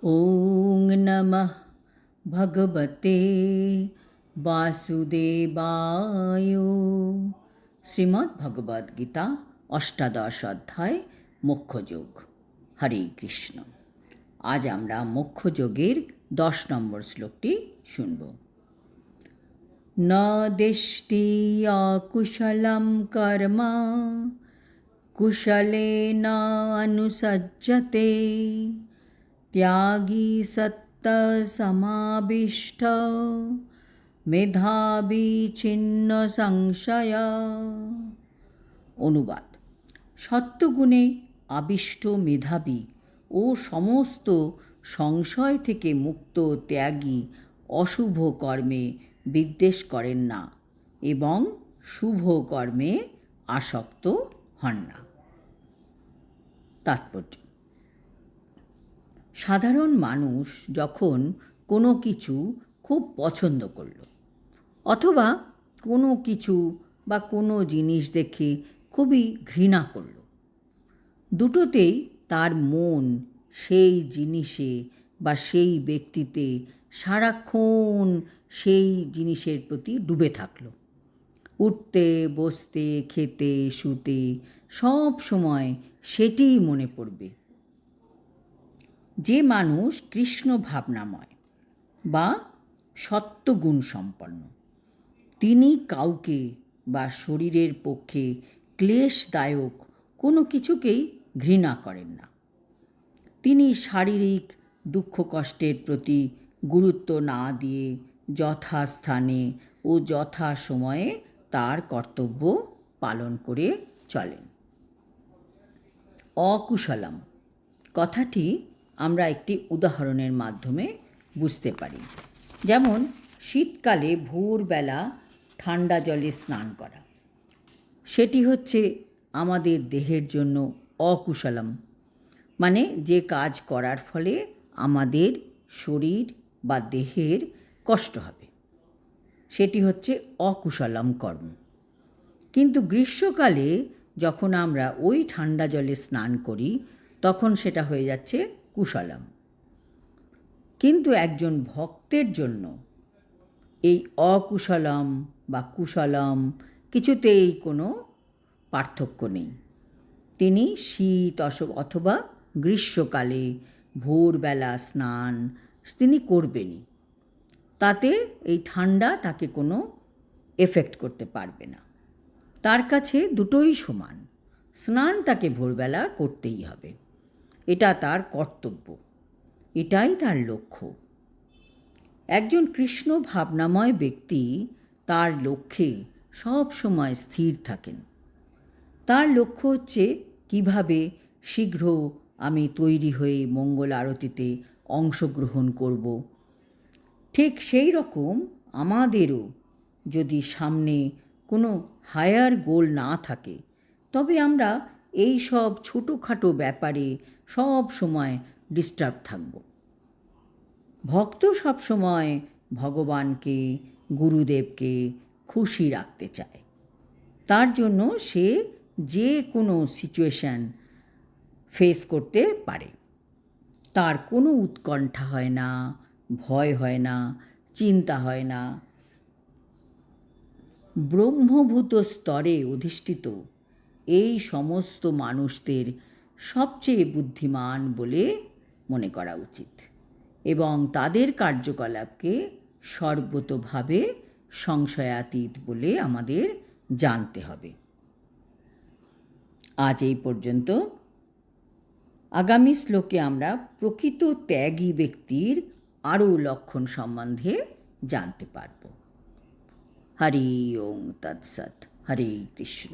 ওং নমঃ ভগবতে বাসুদেবায়। শ্রীমদ্ ভগবদ্ গীতা অষ্টাদশ অধ্যায় মোক্ষযোগ। হরে কৃষ্ণ। আজ আমরা মোক্ষযোগের 10 নম্বর শ্লোকটি শুনব। ন দিষ্টি অকুশলম কর্ম কুশলেন অনুসজ্জতে ত্যাগী সত্য সমাবিষ্ট মেধাবী ছিন্ন সংশয়। অনুবাদ: সত্যগুণে আবিষ্ট মেধাবী ও সমস্ত সংশয় থেকে মুক্ত ত্যাগী অশুভ কর্মে বিদ্বেষ করেন না এবং শুভ কর্মে আসক্ত হন না। তাৎপর্য: সাধারণ মানুষ যখন কোনো কিছু খুব পছন্দ করল অথবা কোনো কিছু বা কোনো জিনিস দেখে খুবই ঘৃণা করল, দুটোতেই তার মন সেই জিনিসে বা সেই ব্যক্তিতে সারাক্ষণ সেই জিনিসের প্রতি ডুবে থাকল। উঠতে বসতে খেতে শুতে সব সময় সেটিই মনে পড়বে। যে মানুষ কৃষ্ণ ভাবনাময় বা সত্যগুণ সম্পন্ন, তিনি কাউকে বা শরীরের পক্ষে ক্লেশদায়ক কোনো কিছুকেই ঘৃণা করেন না। তিনি শারীরিক দুঃখ কষ্টের প্রতি গুরুত্ব না দিয়ে যথাস্থানে ও যথা সময়ে তার কর্তব্য পালন করে চলেন। অকুশলম কথাটি আমরা একটি উদাহরণের মাধ্যমে বুঝতে পারি। যেমন শীতকালে ভোরবেলা ঠান্ডা জলে স্নান করা, সেটি হচ্ছে আমাদের দেহের জন্য অকুশলম, মানে যে কাজ করার ফলে আমাদের শরীর বা দেহের কষ্ট হবে, সেটি হচ্ছে অকুশলম কর্ম। কিন্তু গ্রীষ্মকালে যখন আমরা ওই ঠান্ডা জলে স্নান করি তখন সেটা হয়ে যাচ্ছে কুশলম। কিন্তু একজন ভক্তের জন্য এই অকুশলম বা কুশলম কিছুতেই কোনো পার্থক্য নেই। তিনি শীত অথবা গ্রীষ্মকালে ভোরবেলা স্নান তিনি করবেনই, তাতে এই ঠান্ডা তাকে কোনো এফেক্ট করতে পারবে না। তার কাছে দুটোই সমান, স্নান তাকে ভোরবেলা করতেই হবে, এটা তার কর্তব্য, এটাই তার লক্ষ্য। একজন কৃষ্ণ ভাবনাময় ব্যক্তি তার লক্ষ্যে সব সময় স্থির থাকেন। তার লক্ষ্য হচ্ছে কিভাবে শীঘ্র আমি তৈরি হয়ে মঙ্গল আরতিতে অংশগ্রহণ করব। ঠিক সেই রকম আমাদেরও যদি সামনে কোনো হায়ার গোল না থাকে, তবে আমরা এই সব ছোটোখাটো ব্যাপারে সব সময় ডিস্টার্ব থাকব। ভক্ত সব সময় ভগবানকে, গুরুদেবকে খুশি রাখতে চায়। তার জন্য সে যে কোনো সিচুয়েশান ফেস করতে পারে। তার কোনো উৎকণ্ঠা হয় না, ভয় হয় না, চিন্তা হয় না। ব্রহ্মভূত স্তরে অধিষ্ঠিত এই সমস্ত মানুষদের সবচেয়ে বুদ্ধিমান বলে মনে করা উচিত এবং তাদের কার্যকলাপকে সর্বতোভাবে সংশয়াতীত বলে আমাদের জানতে হবে। আজ এই পর্যন্ত। আগামী শ্লোকে আমরা প্রকৃত ত্যাগী ব্যক্তির আরও লক্ষণ সম্বন্ধে জানতে পারব। হরি ওং তৎসৎ। হরে কৃষ্ণ।